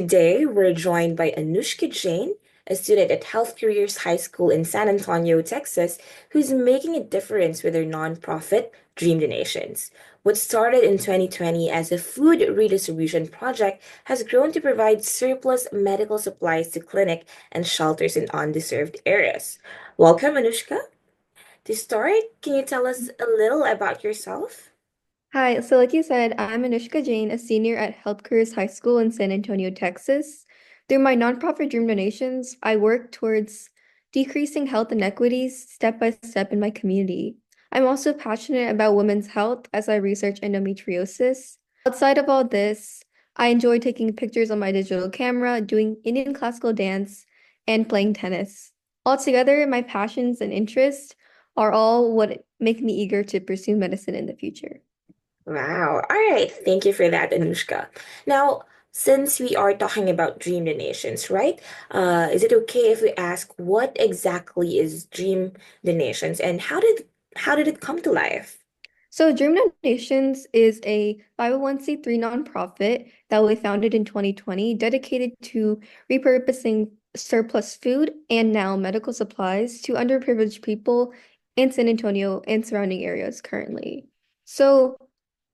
today we're joined by Anushka Jain, a student at Health Careers High School in San Antonio, Texas, who's making a difference with her nonprofit, Dream Donations. What started in 2020 as a food redistribution project has grown to provide surplus medical supplies to clinic and shelters in undeserved areas. Welcome, Anushka. To start, can you tell us a little about yourself? Hi, so like you said, I'm Anushka Jain, a senior at Health Careers High School in San Antonio, Texas. Through my nonprofit Dream Donations, I work towards decreasing health inequities step by step in my community. I'm also passionate about women's health as I research endometriosis. Outside of all this, I enjoy taking pictures on my digital camera, doing Indian classical dance, and playing tennis. Altogether, my passions and interests are all what make me eager to pursue medicine in the future. Wow. All right. Thank you for that, Anushka. Now, since we are talking about dream donations, right? Is it okay if we ask what exactly is dream donations and how did it come to life? So Dream Donations is a 501(c)(3) nonprofit that we founded in 2020, dedicated to repurposing surplus food and now medical supplies to underprivileged people in San Antonio and surrounding areas currently. So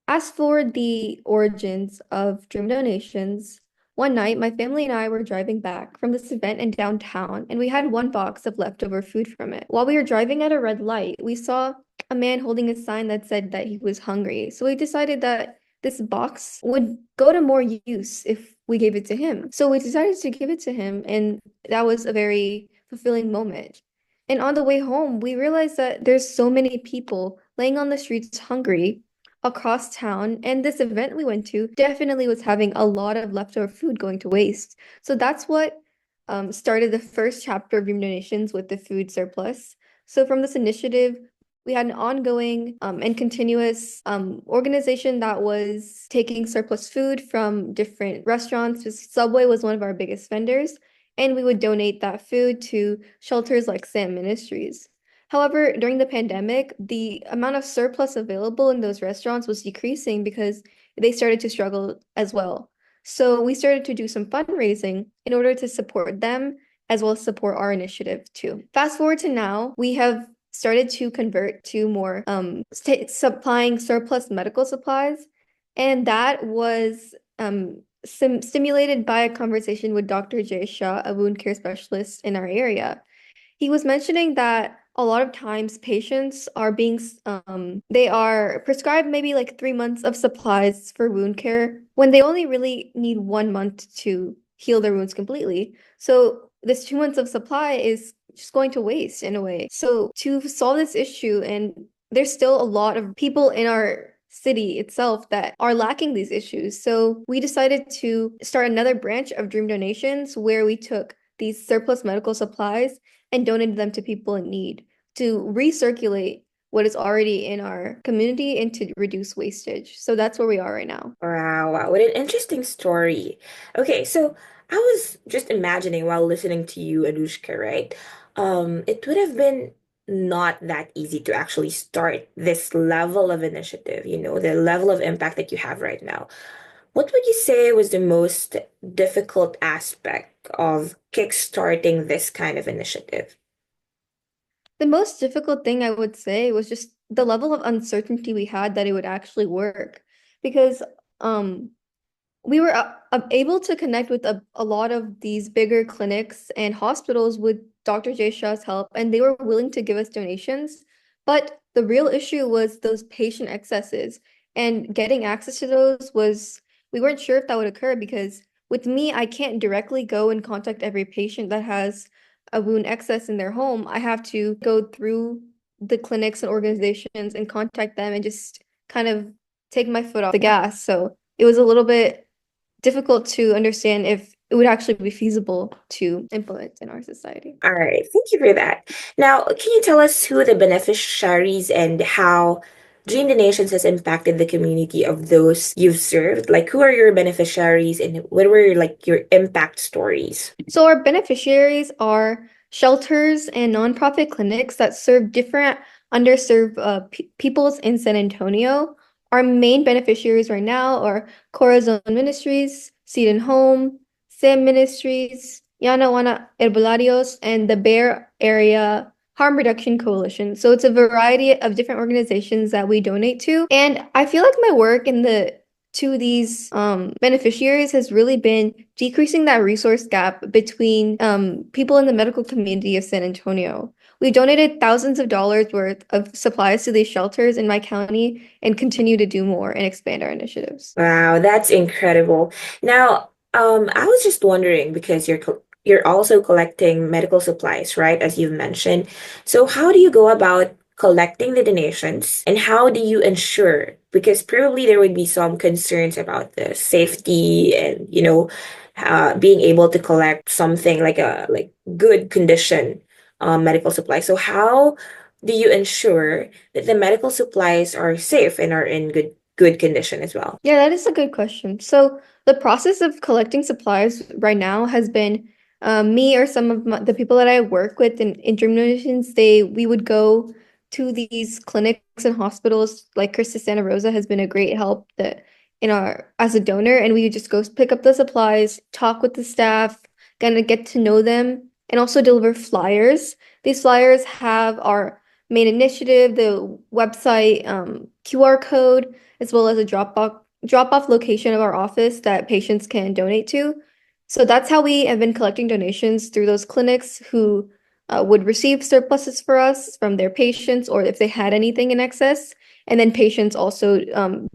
as for the origins of Dream Donations, one night my family and I were driving back from this event in downtown, and we had one box of leftover food from it. While we were driving at a red light, we saw a man holding a sign that said that he was hungry. So we decided that this box would go to more use if we gave it to him. So we decided to give it to him, and that was a very fulfilling moment. And on the way home, we realized that there's so many people laying on the streets hungry across town. And this event we went to definitely was having a lot of leftover food going to waste. So that's what started the first chapter of Dream Donations with the food surplus. So from this initiative, we had an ongoing and continuous organization that was taking surplus food from different restaurants. Subway was one of our biggest vendors, and we would donate that food to shelters like Sam Ministries. However, during the pandemic, the amount of surplus available in those restaurants was decreasing because they started to struggle as well. So we started to do some fundraising in order to support them as well as support our initiative too. Fast forward to now, we have started to convert to more supplying surplus medical supplies, and that was stimulated by a conversation with Dr. Jay Shah, a wound care specialist in our area. He was mentioning that a lot of times patients are being they are prescribed maybe like 3 months of supplies for wound care when they only really need 1 month to heal their wounds completely. So this 2 months of supply is just going to waste in a way. So to solve this issue, and there's still a lot of people in our city itself that are lacking these issues. So we decided to start another branch of Dream Donations where we took these surplus medical supplies and donated them to people in need to recirculate what is already in our community and to reduce wastage. So that's where we are right now. Wow, wow, what an interesting story. Okay, so I was just imagining while listening to you, Anushka, right? It would have been not that easy to actually start this level of initiative, the level of impact that you have right now. What would you say was the most difficult aspect of kickstarting this kind of initiative? The most difficult thing I would say was just the level of uncertainty we had that it would actually work because um we were able to connect with a lot of these bigger clinics and hospitals with Dr. Jay Shah's help, and they were willing to give us donations. But the real issue was those patient excesses, and getting access to those was, we weren't sure if that would occur because with me, I can't directly go and contact every patient that has a wound excess in their home. I have to go through the clinics and organizations and contact them and just kind of take my foot off the gas. So it was a little bit difficult to understand if it would actually be feasible to implement in our society. All right, thank you for that. Now, can you tell us who the beneficiaries and how Dream Donations has impacted the community of those you've served? Like, who are your beneficiaries and what were your impact stories? So our beneficiaries are shelters and nonprofit clinics that serve different underserved peoples in San Antonio. Our main beneficiaries right now are Corazon Ministries, Seed and Home, SAM Ministries, Yanawana Herbolarios, and the Bear Area Harm Reduction Coalition. So it's a variety of different organizations that we donate to. And I feel like my work in the to these beneficiaries has really been decreasing that resource gap between people in the medical community of San Antonio. We donated thousands of dollars worth of supplies to these shelters in my county and continue to do more and expand our initiatives. Wow, that's incredible. Now, I was just wondering because you're also collecting medical supplies, right? As you've mentioned. So how do you go about collecting the donations and how do you ensure? Because probably there would be some concerns about the safety and, being able to collect something like a like good condition medical supply. So how do you ensure that the medical supplies are safe and are in good condition as well? Yeah, that is a good question. So the process of collecting supplies right now has been me or some of the people that I work with in dream donations, we would go to these clinics and hospitals. Like Krista Santa Rosa has been a great help that in our as a donor, and we would just go pick up the supplies, talk with the staff, kind of get to know them, and also deliver flyers. These flyers have our main initiative, the website, QR code, as well as a drop off location of our office that patients can donate to. So that's how we have been collecting donations through those clinics who would receive surpluses for us from their patients or if they had anything in excess. And then patients also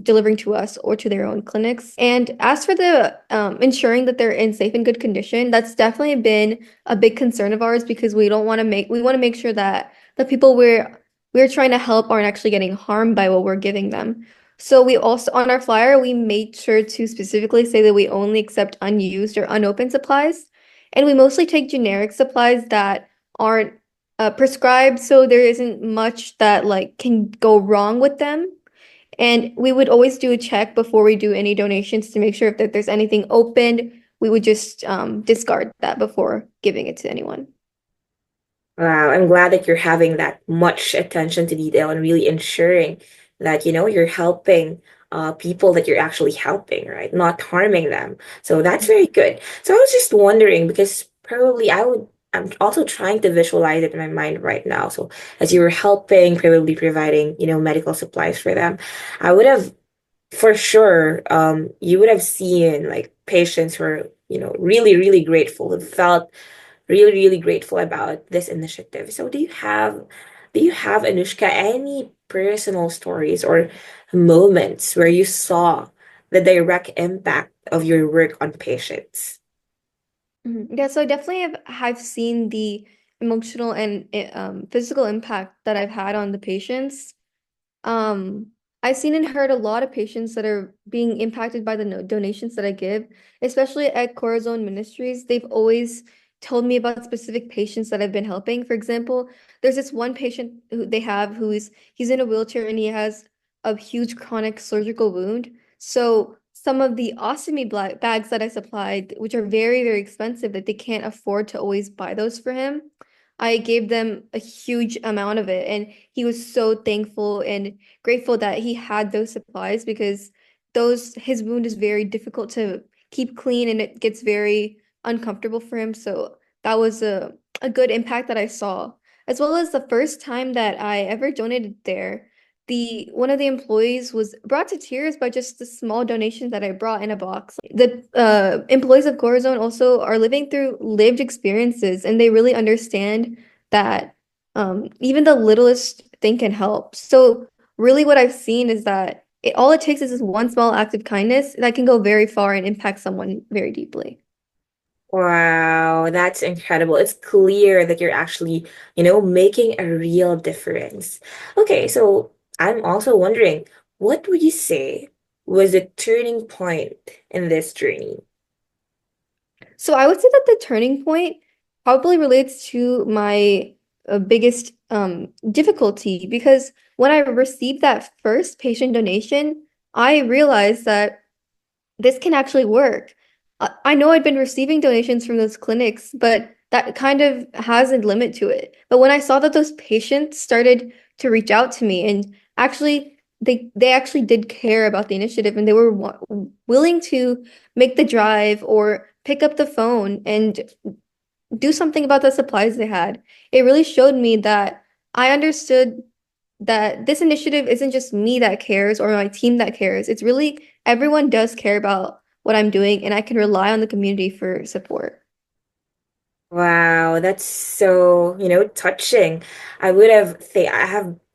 delivering to us or to their own clinics. And as for the ensuring that they're in safe and good condition, that's definitely been a big concern of ours because we want to make sure that the people we're trying to help aren't actually getting harmed by what we're giving them. So we also, on our flyer, we made sure to specifically say that we only accept unused or unopened supplies. And we mostly take generic supplies that aren't prescribed, so there isn't much that like can go wrong with them. And we would always do a check before we do any donations to make sure if that there's anything opened, we would just discard that before giving it to anyone. Wow, I'm glad that you're having that much attention to detail and really ensuring that, you're helping people that you're actually helping, right? Not harming them. So that's very good. So I was just wondering because probably I'm also trying to visualize it in my mind right now. So as you were helping, probably providing, medical supplies for them, I would have for sure, you would have seen like patients who are, really, really grateful, who felt really, really grateful about this initiative. So do you have, Anushka, any personal stories or moments where you saw the direct impact of your work on patients? Mhm. Yeah, so I definitely have seen the emotional and physical impact that I've had on the patients. Um, I've seen and heard a lot of patients that are being impacted by the donations that I give, especially at Corazon Ministries. They've always told me about specific patients that I've been helping. For example, there's this one patient who they have he's in a wheelchair and he has a huge chronic surgical wound. So some of the ostomy bags that I supplied, which are very, very expensive, that they can't afford to always buy those for him. I gave them a huge amount of it, and he was so thankful and grateful that he had those supplies because those his wound is very difficult to keep clean and it gets very uncomfortable for him. So that was a good impact that I saw. As well as the first time that I ever donated there, the one of the employees was brought to tears by just the small donation that I brought in a box. The employees of Corazon also are living through lived experiences and they really understand that even the littlest thing can help. So really what I've seen is that all it takes is this one small act of kindness that can go very far and impact someone very deeply. Wow, that's incredible. It's clear that you're actually, making a real difference. Okay, so I'm also wondering, what would you say was the turning point in this journey? So I would say that the turning point probably relates to my biggest difficulty because when I received that first patient donation, I realized that this can actually work. I know I'd been receiving donations from those clinics, but that kind of has a limit to it. But when I saw that those patients started to reach out to me and actually they actually did care about the initiative and they were willing to make the drive or pick up the phone and do something about the supplies they had. It really showed me that I understood that this initiative isn't just me that cares or my team that cares. It's really everyone does care about what I'm doing, and I can rely on the community for support. Wow, that's so, touching. I would have th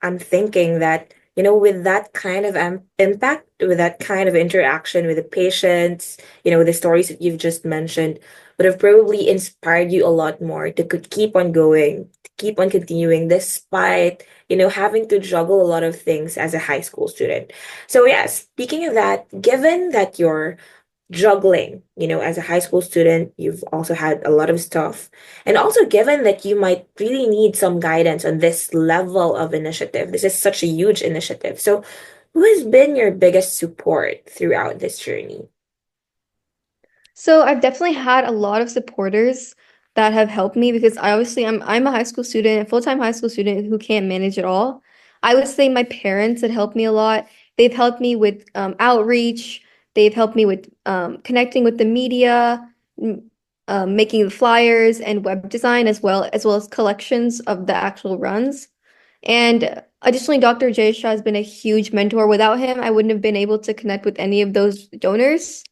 I'm thinking that, with that kind of impact, with that kind of interaction with the patients, the stories that you've just mentioned, would have probably inspired you a lot more to could keep on going, to keep on continuing despite, having to juggle a lot of things as a high school student. So yeah, speaking of that, given that you're juggling, as a high school student, you've also had a lot of stuff. And also, given that you might really need some guidance on this level of initiative, this is such a huge initiative. So, who has been your biggest support throughout this journey? So I've definitely had a lot of supporters that have helped me because I'm a high school student, a full-time high school student who can't manage it all. I would say my parents had helped me a lot. They've helped me with outreach. They've helped me with connecting with the media, making the flyers and web design as well as collections of the actual runs. And additionally, Dr. Jay Shah has been a huge mentor. Without him, I wouldn't have been able to connect with any of those donors.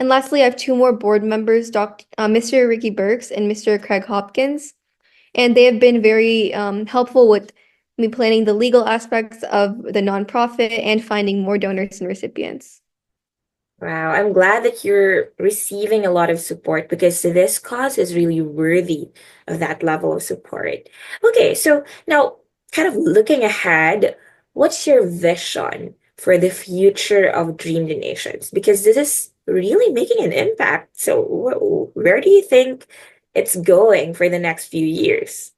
And lastly, I have two more board members, Mr. Ricky Burks and Mr. Craig Hopkins, and they have been very helpful with me planning the legal aspects of the nonprofit and finding more donors and recipients. Wow, I'm glad that you're receiving a lot of support because this cause is really worthy of that level of support. Okay, so now kind of looking ahead, what's your vision for the future of Dream Donations? Because this is really making an impact. So where do you think it's going for the next few years?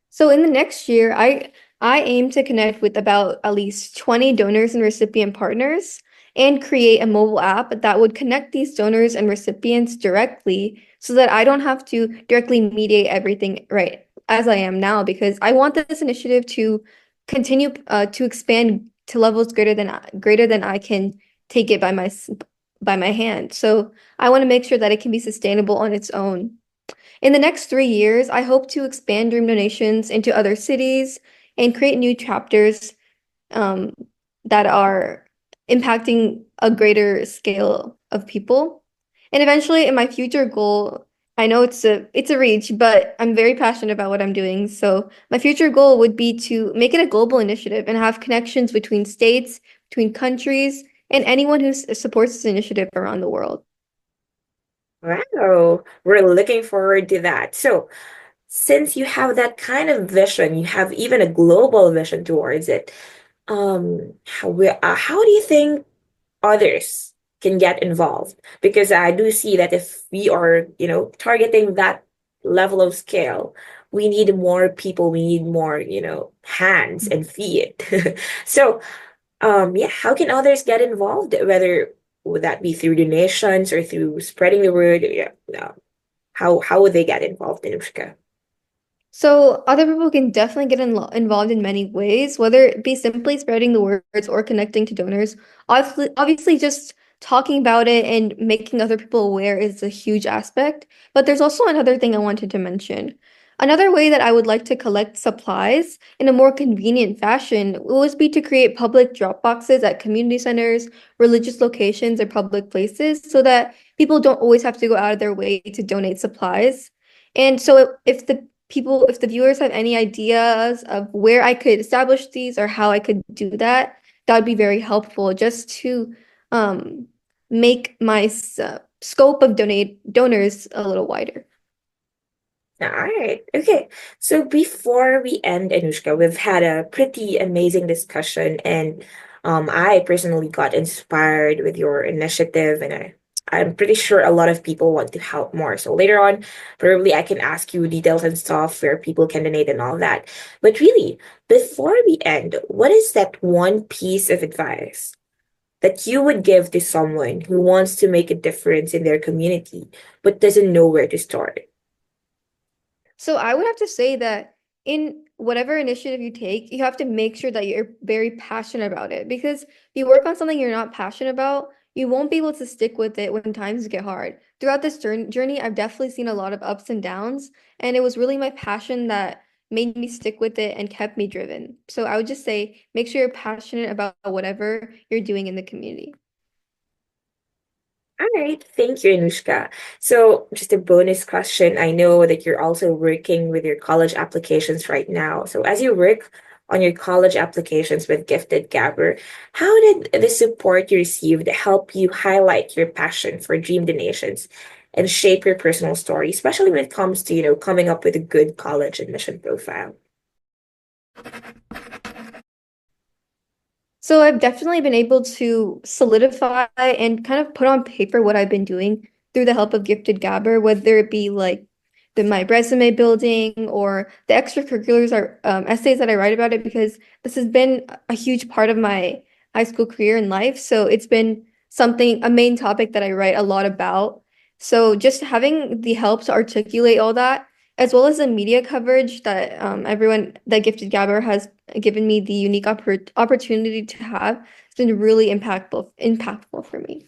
So in the next year, I aim to connect with about at least 20 donors and recipient partners and create a mobile app that would connect these donors and recipients directly so that I don't have to directly mediate everything right as I am now because I want this initiative to continue to expand to levels greater than I can take it by my hand. So I want to make sure that it can be sustainable on its own. In the next 3 years, I hope to expand Dream Donations into other cities and create new chapters um, that are impacting a greater scale of people. And eventually, in my future goal, I know it's a reach, but I'm very passionate about what I'm doing. So my future goal would be to make it a global initiative and have connections between states, between countries, and anyone who supports this initiative around the world. Wow, we're looking forward to that. So, since you have that kind of vision, you have even a global vision towards it. How do you think others can get involved? Because I do see that if we are, targeting that level of scale, we need more people, we need more, hands and feet. So, yeah, how can others get involved? Whether would that be through donations or through spreading the word? Yeah, no. How would they get involved, Anushka? So other people can definitely get involved in many ways, whether it be simply spreading the words or connecting to donors. Obviously, just talking about it and making other people aware is a huge aspect. But there's also another thing I wanted to mention. Another way that I would like to collect supplies in a more convenient fashion would be to create public drop boxes at community centers, religious locations, or public places so that people don't always have to go out of their way to donate supplies. And so if the viewers have any ideas of where I could establish these or how I could do that, that would be very helpful just to um, make my scope of donors a little wider. All right. Okay. So before we end, Anushka, we've had a pretty amazing discussion, and I personally got inspired with your initiative, and I'm pretty sure a lot of people want to help more. So later on, probably I can ask you details and stuff where people can donate and all that. But really, before we end, what is that one piece of advice that you would give to someone who wants to make a difference in their community but doesn't know where to start? So I would have to say that in whatever initiative you take, you have to make sure that you're very passionate about it because if you work on something you're not passionate about, you won't be able to stick with it when times get hard. Throughout this journey, I've definitely seen a lot of ups and downs, and it was really my passion that made me stick with it and kept me driven. So I would just say make sure you're passionate about whatever you're doing in the community. All right, thank you, Anushka. So, just a bonus question. I know that you're also working with your college applications right now. So, as you work on your college applications with Gifted Gabber, how did the support you received help you highlight your passion for Dream Donations and shape your personal story, especially when it comes to, coming up with a good college admission profile? So I've definitely been able to solidify and kind of put on paper what I've been doing through the help of Gifted Gabber, whether it be like my resume building or the extracurriculars or essays that I write about it, because this has been a huge part of my high school career and life. So it's been a main topic that I write a lot about. So just having the help to articulate all that, as well as the media coverage that everyone that Gifted Gabber has given me the unique opportunity to have. It's been really impactful for me.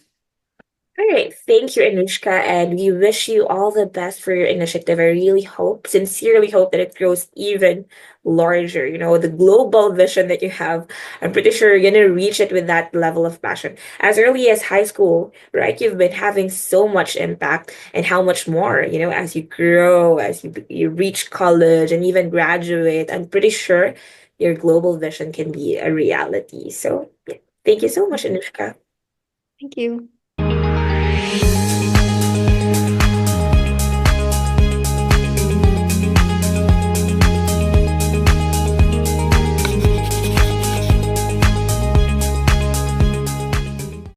All right, thank you, Anushka, and we wish you all the best for your initiative. I really hope, sincerely hope that it grows even larger. The global vision that you have, I'm pretty sure you're gonna reach it with that level of passion. As early as high school, right? You've been having so much impact, and how much more, as you grow, as you reach college and even graduate. I'm pretty sure your global vision can be a reality. So, yeah, thank you so much, Anushka. Thank you.